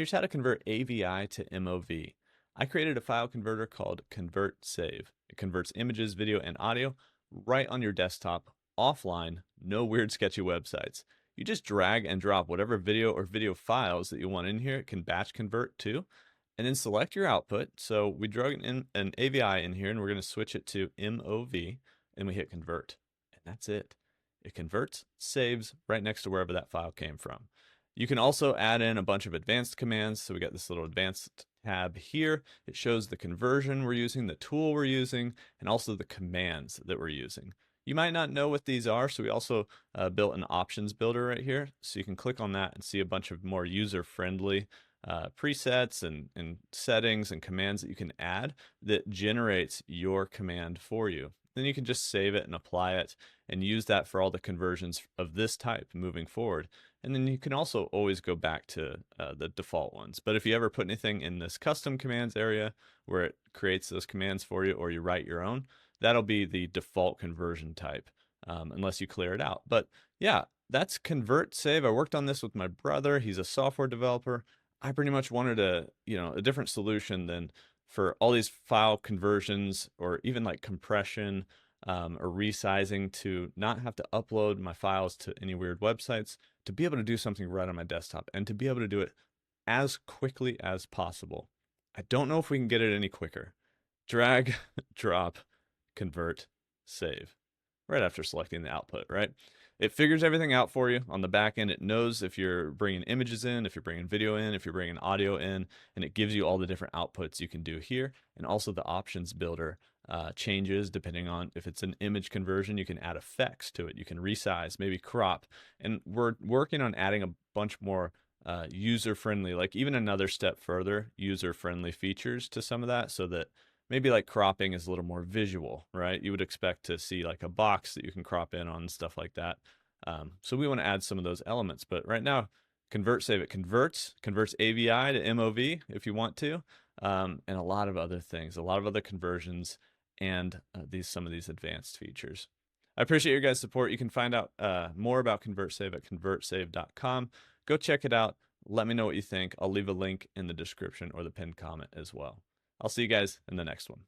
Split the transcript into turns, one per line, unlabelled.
Here's how to convert AVI to MOV. I created a file converter called ConvertSave. It converts images, video, and audio right on your desktop, offline, no weird sketchy websites. You just drag and drop whatever video or video files that you want in here. It can batch convert to, and then select your output. So we drug in an AVI in here, and we're going to switch it to MOV, and we hit convert, and that's it. It converts, saves right next to wherever that file came from. You can also add in a bunch of advanced commands. So we got this little advanced tab here. It shows the conversion we're using, the tool we're using, and also the commands that we're using. You might not know what these are, so we also built an options builder right here. So you can click on that and see a bunch of more user-friendly presets and settings and commands that you can add that generates your command for you. Then you can just save it and apply it and use that for all the conversions of this type moving forward. And then you can also always go back to the default ones. But if you ever put anything in this custom commands area where it creates those commands for you, or you write your own, that'll be the default conversion type, unless you clear it out. But yeah, that's ConvertSave. I worked on this with my brother. He's a software developer. I pretty much wanted a different solution than for all these file conversions, or even like compression or resizing, to not have to upload my files to any weird websites, to be able to do something right on my desktop and to be able to do it as quickly as possible. I don't know if we can get it any quicker. Drag, drop, convert, save, right after selecting the output, right? It figures everything out for you on the back end. It knows if you're bringing images in, if you're bringing video in, if you're bringing audio in, and it gives you all the different outputs you can do here. And also the options builder changes depending on if it's an image conversion. You can add effects to it. You can resize, maybe crop. And we're working on adding a bunch more user-friendly, like even another step further, user-friendly features to some of that, so that maybe like cropping is a little more visual, right? You would expect to see like a box that you can crop in on and stuff like that. So we want to add some of those elements. But right now, ConvertSave, it converts AVI to MOV if you want to, and a lot of other things, a lot of other conversions, and some of these advanced features. I appreciate your guys' support. You can find out more about ConvertSave at convertsave.com. Go check it out. Let me know what you think. I'll leave a link in the description or the pinned comment as well. I'll see you guys in the next one.